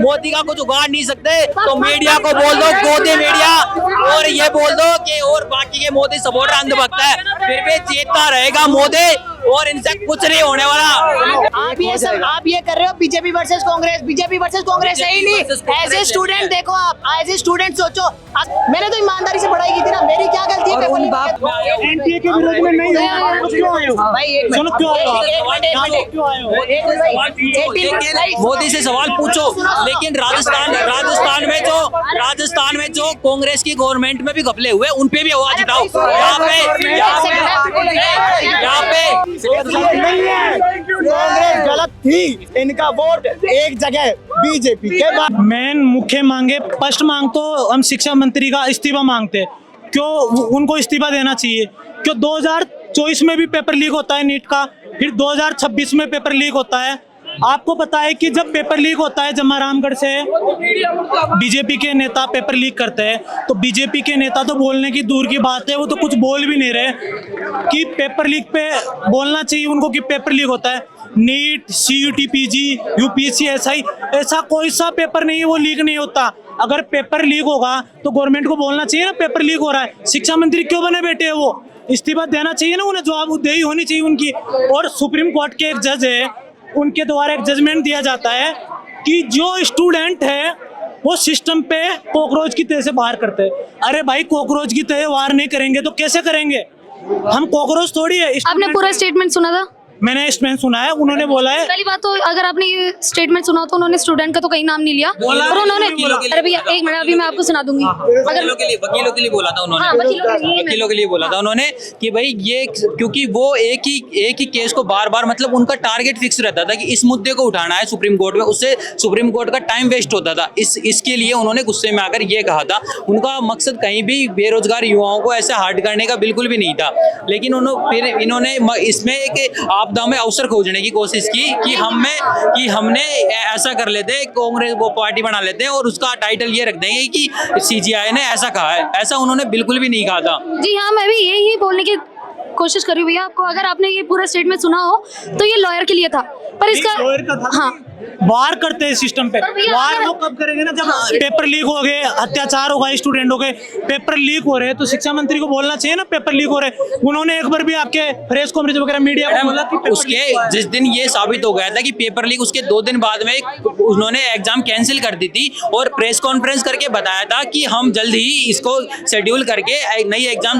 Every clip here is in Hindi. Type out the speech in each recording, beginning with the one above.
मोदी का कुछ उगाड़ नहीं सकते तो मीडिया को बोल दो गोदे मीडिया, और ये बोल दो कि और बाकी के मोदी सपोर्टर अंधभक्त है, फिर भी जीतता रहेगा मोदी और इनसे कुछ नहीं होने वाला। आप ये कर रहे हो BJP versus Congress, BJP versus Congress है ही नहीं। एज ए स्टूडेंट देखो, आप एज ए स्टूडेंट सोचो, मैंने तो ईमानदारी से पढ़ाई की थी ना, मेरी क्या गलती है? एनडीए के विरोध में नहीं हो, क्यों आए हो भाई? सुनो, क्यों आए हो? मोदी से सवाल पूछो, लेकिन राजस्थान में जो कांग्रेस की गवर्नमेंट में भी घपले हुए उन पे भी आवाज उठाओ। यहाँ पे कांग्रेस गलत थी, इनका वोट एक जगह बीजेपी के बाद। मेन मुख्य मांगे, फर्स्ट मांग तो हम शिक्षा मंत्री का इस्तीफा मांगते हैं। क्यों उनको इस्तीफा देना चाहिए? क्यों 2024 में भी पेपर लीक होता है नीट का, फिर 2026 में पेपर लीक होता है। आपको पता है कि जब पेपर लीक होता है, जब रामगढ़ से बीजेपी के नेता पेपर लीक करते हैं, तो बीजेपी के नेता तो बोलने की दूर की बात है, वो तो कुछ बोल भी नहीं रहे कि पेपर लीक पे बोलना चाहिए उनको कि पेपर लीक होता है। NEET, CUET, PG, UPSC, SI, ऐसा कोई सा पेपर नहीं है वो लीक नहीं होता। अगर पेपर लीक होगा तो गवर्नमेंट को बोलना चाहिए ना पेपर लीक हो रहा है। शिक्षा मंत्री क्यों बने बैठे हैं? वो इस्तीफा देना चाहिए ना, उन्हें जवाबदेही होनी चाहिए उनकी। और सुप्रीम कोर्ट के एक जज है, उनके द्वारा एक जजमेंट दिया जाता है कि जो स्टूडेंट है वो सिस्टम पे कॉकरोच की तरह से वार करते हैं। अरे भाई, कॉकरोच की तरह वार नहीं करेंगे तो कैसे करेंगे? हम कॉकरोच थोड़ी है। आपने पूरा स्टेटमेंट सुना था? मैंने स्टेटमेंट सुना है, उन्होंने बोला है। पहली बात तो अगर आपने ये स्टेटमेंट सुना तो उन्होंने स्टूडेंट का तो कहीं नाम नहीं लिया, और उन्होंने, अरे भैया एक मिनट, अभी मैं आपको सुना दूंगी। वकीलों के लिए बोला था उन्होंने, वकीलों के लिए बोला था उन्होंने कि भाई ये, क्योंकि वो एक ही केस को बार बार, मतलब उनका टारगेट फिक्स रहता था कि इस मुद्दे को उठाना है सुप्रीम कोर्ट में, उससे सुप्रीम कोर्ट का टाइम वेस्ट होता था। इसके लिए उन्होंने गुस्से में आकर ये कहा था। उनका मकसद कहीं भी बेरोजगार युवाओं को ऐसे हार्ड करने का बिल्कुल भी नहीं था, लेकिन फिर इन्होंने इसमें एक आपदा में अवसर खोजने की कोशिश की कि हमने ऐसा कर लेते हैं, कांग्रेस वो पार्टी बना लेते हैं और उसका टाइटल ये रख देंगे कि सीजीआई ने ऐसा कहा है। ऐसा उन्होंने बिल्कुल भी नहीं कहा था। जी हाँ, मैं भी यही बोलने की कोशिश कर रही हूँ भैया आपको। अगर आपने ये पूरा स्टेटमेंट सुना हो तो ये लॉयर के लिए था, पर इसका हाँ वार करते हैं सिस्टम पे। वार वो कब करेंगे ना, जब पेपर लीक हो गए, अत्याचार हो गए, स्टूडेंट हो गए, पेपर लीक हो रहे हैं, तो शिक्षा मंत्री को बोलना चाहिए ना पेपर लीक हो रहे। उन्होंने एक बार भी आपके प्रेस कॉन्फ्रेंस वगैरह मीडिया को बोला कि उसके जिस दिन ये साबित हो गया था कि पेपर लीक, उसके 2 दिन बाद में उन्होंने एग्जाम कैंसिल कर दी थी और प्रेस कॉन्फ्रेंस करके बताया था कि हम जल्द ही इसको शेड्यूल करके नई एग्जाम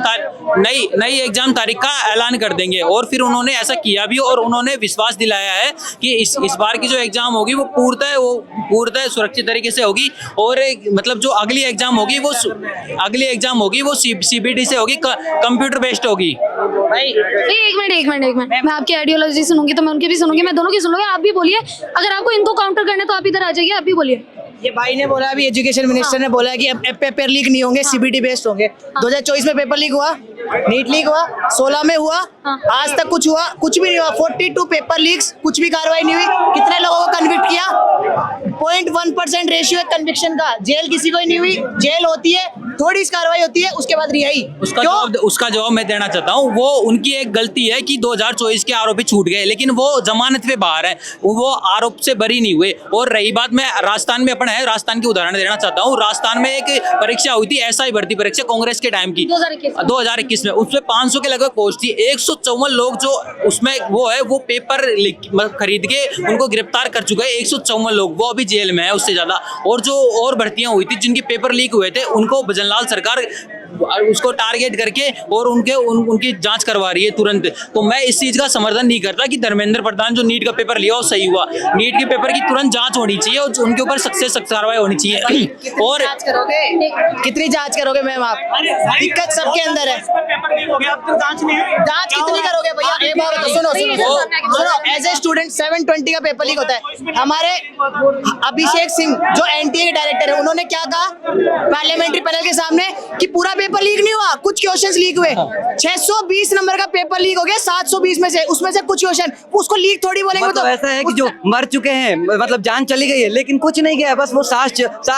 तारीख का ऐलान कर देंगे। और फिर उन्होंने ऐसा किया भी और उन्होंने विश्वास दिलाया है कि इस बार की जो एग्जाम होगी वो पूर्णतः सुरक्षित तरीके से होगी। और मतलब जो अगली एग्जाम होगी वो सीबीटी से होगी, कंप्यूटर बेस्ड होगी। एक मिनट, मैं आपकी आइडियोलॉजी सुनूंगी तो मैं उनकी भी सुनूंगी, मैं दोनों की सुनूंगी। आप भी बोलिए, अगर आपको इनको काउंटर करना है तो आप इधर आ जाइए, आप भी बोलिए। ये भाई ने बोला, अभी एजुकेशन मिनिस्टर ने बोला कि अब पेपर लीक नहीं होंगे, सीबीटी बेस्ड होंगे। 2024 में पेपर लीक हुआ, नीट लीक हुआ, 16 में हुआ, आज तक कुछ भी नहीं हुआ। 42 पेपर लीक्स, कुछ भी कार्रवाई नहीं हुई। कितने लोगों को कन्विक्ट किया? 0.1% रेशियो है कन्विक्शन का। जेल किसी को नहीं हुई। जेल होती है, थोड़ी सी कार्रवाई होती है, उसके बाद रिहाई। उसका जवाब मैं देना चाहता हूँ। वो उनकी एक गलती है कि 2024 के आरोपी छूट गए, लेकिन वो जमानत पे बाहर है, वो आरोप से बरी नहीं हुए। और रही बात, मैं राजस्थान में अपना है, राजस्थान की उदाहरण देना चाहता हूँ। राजस्थान में एक परीक्षा हुई थी, एसआई भर्ती परीक्षा, कांग्रेस के टाइम की 2021 में। उसमें 500 के लगभग पोस्ट थी। 154 लोग जो उसमें वो पेपर खरीद के उनको गिरफ्तार कर चुके हैं। 154 लोग, वो अभी जेल में है, उससे ज्यादा। और जो और भर्तियां हुई थी जिनके पेपर लीक हुए थे, उनको भजनलाल सरकार उसको टारगेट करके और उनकी जांच करवा रही है तुरंत। तो मैं इस चीज का समर्थन नहीं करता कि धर्मेंद्र प्रधान जो नीट का पेपर लिया वो सही हुआ। नीट के पेपर की तुरंत जांच होनी चाहिए और उनके ऊपर सख्त कार्रवाई होनी चाहिए। और कितनी जांच करोगे मैम आप? दिक्कत सबके अंदर है। जांच कितनी करोगे भैया? एक बार सुनो, एज ए स्टूडेंट 720 का पेपर लीक होता है। हमारे अभिषेक सिंह जो एनटीए के डायरेक्टर है, उन्होंने क्या कहा पार्लियामेंट्री पैनल के सामने कि पूरा पेपर लीक नहीं हुआ, कुछ क्वेश्चंस लीक हुए। 620 नंबर का पेपर लीक हो गया 720 में से, उसमें से कुछ क्वेश्चन, उसको लीक थोड़ी बोलेंगे। मतलब ऐसा है कि जो मर चुके हैं, मतलब जान चली गई है, लेकिन कुछ नहीं गया, बस वो सांस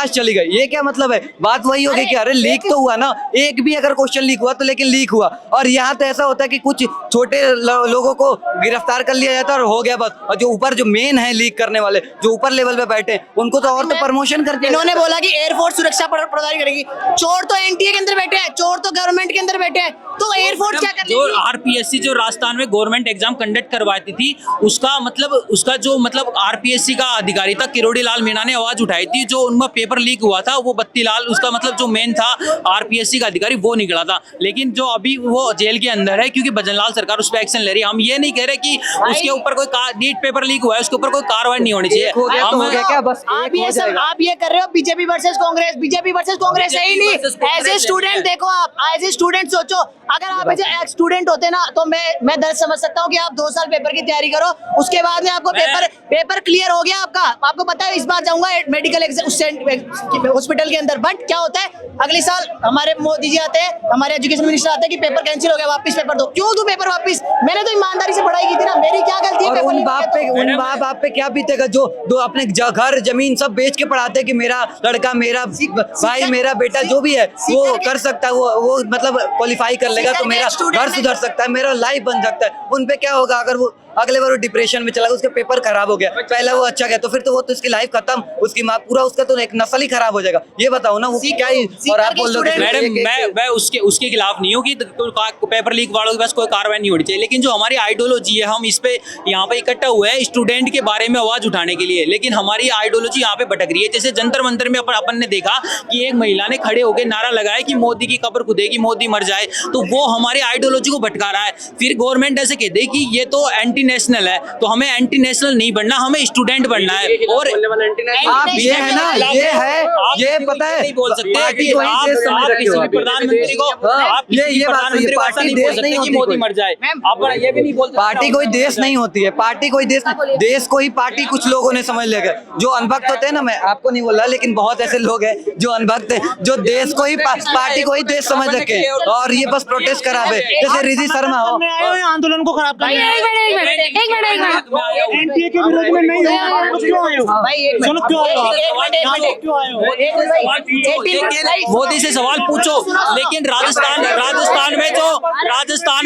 चली गई। ये क्या मतलब है? बात वही होगी कि अरे लीक तो हुआ ना, एक भी अगर क्वेश्चन लीक हुआ तो, लेकिन लीक हुआ। और यहाँ तो ऐसा होता है कि कुछ छोटे लोगों को गिरफ्तार कर लिया जाता है और हो गया बस। और जो ऊपर जो मेन है लीक करने वाले, जो ऊपर लेवल पे बैठे हैं, उनको तो और तो प्रमोशन करते हैं। इन्होंने बोला कि एयरफोर्स सुरक्षा प्रदान करेगी। चोर तो एनटीए के अंदर बैठे हैं, चोर तो गवर्नमेंट के अंदर बैठे हैं, तो एयरफोर्स क्या कर जो आरपीएससी जो राजस्थान में गवर्नमेंट एग्जाम कंडक्ट करवाती थी, उसका जो मतलब आरपीएससी का अधिकारी था किरोड़ी लाल मीणा ने आवाज उठाई थी। जो उनमें पेपर लीक हुआ था वो बत्ती लाल, उसका मतलब जो मेन था आरपीएससी का अधिकारी, वो निकला था। लेकिन जो अभी वो जेल के अंदर है क्योंकि भजनलाल सरकार उस पर एक्शन ले रही है। हम ये नहीं कह रहे कि उसके ऊपर कोई नीट पेपर लीक हुआ है उसके ऊपर कोई कार्रवाई नहीं होनी चाहिए। आप ये कर रहे हो BJP versus Congress, BJP versus Congress है ही नहीं। एज ए स्टूडेंट देखो, आप एज ए स्टूडेंट सोचो, अगर आप एज ए स्टूडेंट होते ना तो मैं दर्द समझ सकता हूँ कि आप 2 साल पेपर की तैयारी करो, उसके बाद में आपको पेपर क्लियर हो गया आपका, आपको पता है इस बार जाऊंगा मेडिकल हॉस्पिटल के अंदर। बट क्या होता है, अगले साल हमारे मोदी जी आते हैं, हमारे एजुकेशन मिनिस्टर आते हैं कि पेपर कैंसिल हो गया, वापस पेपर दो। क्यों दो पेपर वापस? मैंने तो ईमानदारी से पढ़ाई की थी ना, मेरी क्या गलती है? उन माँ बाप पे क्या बीतेगा जो अपने घर जमीन सब बेच के पढ़ाते हैं कि मेरा लड़का, मेरा भाई, मेरा बेटा जो भी है वो कर सकता है, वो मतलब क्वालिफाई कर लेगा तो मेरा घर सुधर सकता है, मेरा लाइफ बन सकता है। उन पे क्या होगा अगर वो अगले बार वो डिप्रेशन में चला गया, उसके पेपर खराब हो गया, पहला वो अच्छा गया तो फिर तो वो तो उसकी लाइफ खत्म, उसकी माँ पूरा उसका तो एक नस्ल ही खराब हो जाएगा। ये बताओ ना वो क्या ही। और आप बोल रहे हो मैडम मैं उसके खिलाफ नहीं हूँ कि पेपर लीक वालों के पास कोई कार्रवाई नहीं होनी चाहिए, लेकिन जो हमारी आइडियोलॉजी है, हम इस पे यहाँ पे इकट्ठा हुए हैं स्टूडेंट के बारे में आवाज उठाने के लिए, लेकिन हमारी आइडियोलॉजी यहाँ पे भटक रही है। जैसे जंतर मंतर में अपन ने देखा कि एक महिला ने खड़े होकर नारा लगाया कि मोदी की कब्र खुदेगी, मोदी मर जाए, तो वो हमारी आइडियोलॉजी को भटका रहा है। फिर गवर्नमेंट ऐसे कहते हैं कि ये तो एंटी नेशनल है, तो हमें एंटी नेशनल नहीं बनना, हमें स्टूडेंट बनना है। और आप ये है ना, ये पता है, नहीं बोल सकते पार्टी कि कोई आप देश समझ रखी हो। प्रधानमंत्री को आप ये प्रधानमंत्री को ऐसा नहीं बोल सकते कि मोदी मर जाए। आप ये भी नहीं बोल सकते पार्टी कोई देश नहीं होती है, पार्टी कोई देश, देश को ही पार्टी कुछ लोगों ने समझ लिया। जो अनभक्त होते हैं ना, मैं आपको नहीं बोल रहा, लेकिन बहुत ऐसे लोग हैं जो अनभक्त है, जो देश को ही पार्टी को ही देश समझ रखे हैं और ये बस प्रोटेस्ट करावे, जैसे रिजी शर्मा हो। आंदोलन को खराब कर एक एनटीए के विरोध में नहीं क्यों आए हो भाई? सुनो, क्यों आए हो? क्यों आए हो? मोदी से सवाल पूछो, लेकिन राजस्थान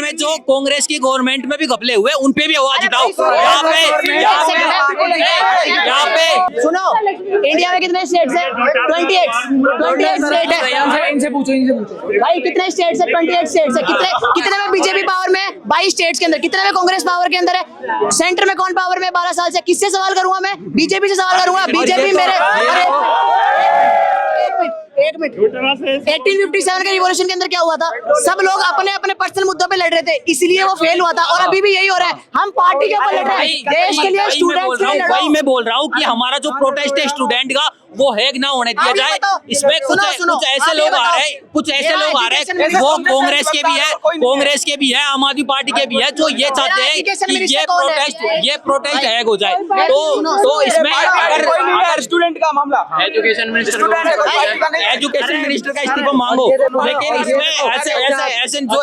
में जो कांग्रेस की गवर्नमेंट में भी घपले हुए उन पे भी आवाज उठाओ। यहाँ पे सुनो, इंडिया में कितने स्टेट्स हैं? 28 स्टेट है। इनसे पूछो भाई कितने स्टेट्स है? 28 स्टेट्स है। कितने में बीजेपी पावर में है? 22 स्टेट्स के अंदर। कितने में कांग्रेस पावर के अंदर है? सेंटर में कौन पावर में? 12 साल से। किससे सवाल करूंगा मैं? बीजेपी से सवाल करूंगा। बीजेपी मेरे एक मिनट 1857 के रिवॉल्यूशन के अंदर क्या हुआ था? सब लोग अपने अपने पर्सनल मुद्दों पे लड़ रहे थे, इसलिए वो फेल हुआ था। और अभी भी यही हो रहा है, हम पार्टी के ऊपर लड़ रहे हैं, देश के लिए स्टूडेंट्स के लिए लड़ो। वही मैं बोल रहा हूँ कि हमारा जो प्रोटेस्ट है स्टूडेंट का, वो हैक ना होने दिया जाए। इसमें कुछ ऐसे लोग आ रहे हैं, वो कांग्रेस के भी है, आम आदमी पार्टी के भी है, जो ये चाहते हैं कि ये प्रोटेस्ट हैक हो जाए। तो इसमें अगर स्टूडेंट का मामला एजुकेशन मिनिस्टर का इस्तीफा मांगो, लेकिन इसमें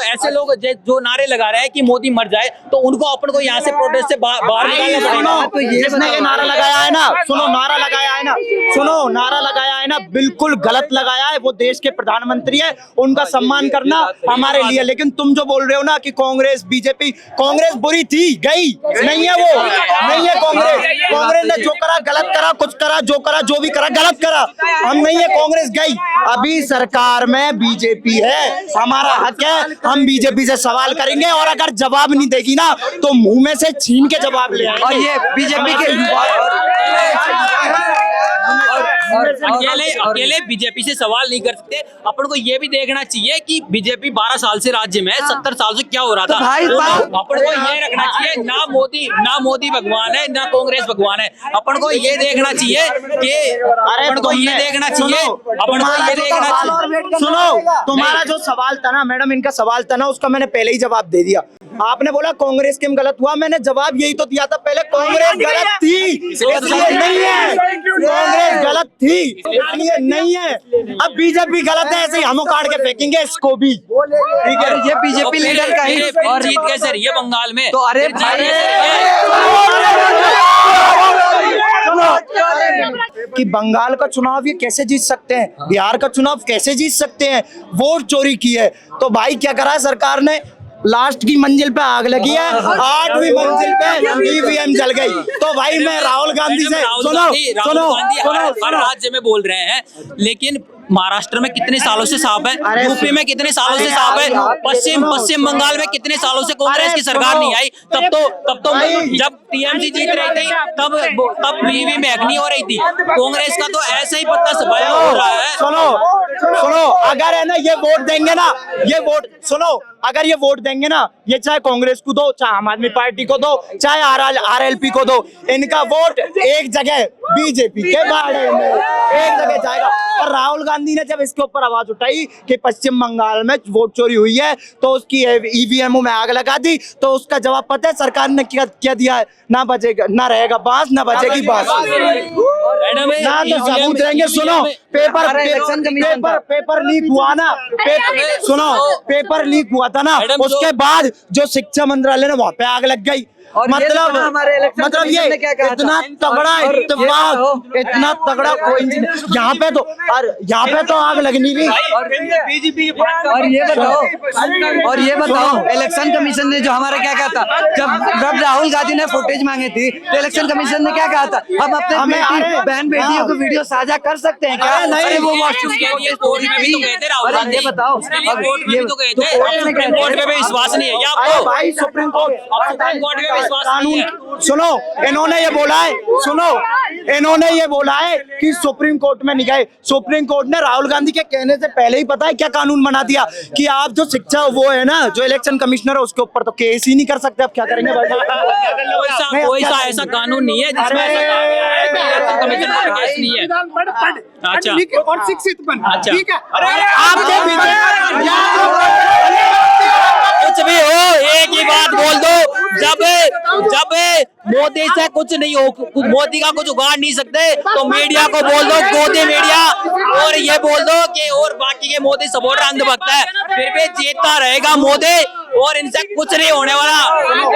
ऐसे लोग जो नारे लगा रहे हैं कि मोदी मर जाए, तो उनको अपन को यहाँ से प्रोटेस्ट से बाहर निकालना पड़ेगा। तो ये नारा लगाया है ना, सुनो, नारा लगाया है ना, सुनो, नारा लगाया है ना, बिल्कुल गलत लगाया है। वो देश के प्रधानमंत्री है, उनका सम्मान करना हमारे लिए। लेकिन तुम जो बोल रहे हो ना कि कांग्रेस बीजेपी, कांग्रेस बुरी थी, गई नहीं है, वो नहीं है कांग्रेस ने जो करा गलत करा, कुछ करा, जो भी करा गलत करा। हम नहीं है, कांग्रेस गई। अभी सरकार में बीजेपी है, हमारा हक है, हम बीजेपी से सवाल करेंगे और अगर जवाब नहीं देगी ना तो मुंह में से छीन के जवाब ले आएंगे। और ये बीजेपी के अकेले बीजेपी से सवाल नहीं कर सकते। अपन को ये भी देखना चाहिए कि बीजेपी 12 साल से राज्य में 70 साल से क्या हो रहा था। अपन को ये रखना चाहिए, ना मोदी भगवान है, ना कांग्रेस भगवान है। अपन को ये देखना चाहिए सुनो, तुम्हारा जो सवाल था ना मैडम, इनका सवाल था ना, उसका मैंने पहले ही जवाब दे दिया। आपने बोला कांग्रेस क्यों गलत हुआ, मैंने जवाब यही तो दिया था पहले, कांग्रेस गलत थी इसलिए नहीं है, कांग्रेस गलत थी इसलिए नहीं है। अब बीजेपी गलत है, ऐसे ही हम उखाड़ के फेंकेंगे इसको भी, ठीक है। ये बीजेपी लीडर का ही और जीत कैसे रही है बंगाल में? तो अरे फिर जीत भाई कैसे रही है? कि बंगाल का चुनाव ये कैसे जीत सकते हैं, बिहार का चुनाव कैसे जीत सकते हैं, वोट चोरी की है। तो भाई क्या करा है सरकार ने, लास्ट की मंजिल पे आग लगी है, 8वीं मंजिल पे ईवीएम जल गई। तो भाई मैं राहुल गांधी से राहुल गांधी हर राज्य में बोल रहे हैं, लेकिन महाराष्ट्र में कितने सालों से साफ है, यूपी में कितने सालों से साफ है, पश्चिम बंगाल में कितने सालों से कांग्रेस की सरकार नहीं आई। तब तो जब टीएमसी जीत रही थी तब ईवीएम हैक नहीं हो रही थी। कांग्रेस का तो ऐसे ही पत्ता सफाया हो रहा है। सुनो अगर है ना ये वोट देंगे ना, ये वोट सुनो, अगर ये वोट देंगे ना, ये चाहे कांग्रेस को दो, चाहे आम आदमी पार्टी को दो, चाहे आरएलपी को दो, इनका वोट एक जगह बीजेपी के बारे में एक जगह जाएगा। और राहुल गांधी ने जब इसके ऊपर आवाज उठाई कि पश्चिम बंगाल में वोट चोरी हुई है तो उसकी ईवीएमओ में आग लगा दी, तो उसका जवाब पता है सरकार ने क्या दिया है, ना बजेगा, ना रहेगा बांस, ना बजेगी बांस, ना तो सबूत देंगे। सुनो पेपर लीक हुआ ना, सुनो पेपर लीक हुआ था ना, उसके बाद जो शिक्षा मंत्रालय ने वहां पे आग लग गई। मतलब ये इतना तगड़ा इत्तेफाक, इतना तगड़ा कोइंसिडेंस, यहाँ पे तो आग लगनी थी। और ये बताओ इलेक्शन कमीशन ने जो हमारा क्या कहा था, जब राहुल गांधी ने फुटेज मांगी थी तो इलेक्शन कमीशन ने क्या कहा था, हम अपने बहन बेटियों को वीडियो साझा कर सकते हैं क्या? नहीं, वो वॉशरूम कोर्ट में भी तो गए थे राहुल गांधी। ये बताओ, कोर्ट में भी तो गए थे, कोर्ट में भी विश्वास नहीं है क्या आपको? भाई सुप्रीम कोर्ट में विश्वास नहीं है। सुनो इन्होंने ये बोला है कि सुप्रीम कोर्ट में नहीं गए। सुप्रीम कोर्ट ने राहुल गांधी के कहने से पहले ही पता है क्या कानून बना दिया कि आप जो शिक्षा वो है ना, जो इलेक्शन कमिश्नर है उसके ऊपर तो केस ही नहीं कर सकते। अब क्या करेंगे भाई? कोई सा ऐसा कानून नहीं है जिसमें ऐसा कहा गया है कि इलेक्शन कमीशन का केस नहीं है। अच्छा ठीक है, कुछ भी हो एक ही बात बोल दो, जब मोदी से कुछ नहीं हो, मोदी का कुछ उगाड़ नहीं सकते तो मीडिया को बोल दो गोदी मीडिया, और ये बोल दो कि और बाकी के मोदी सपोर्टर अंधभक्त है, फिर भी जीतता रहेगा मोदी और इनसे कुछ नहीं होने वाला।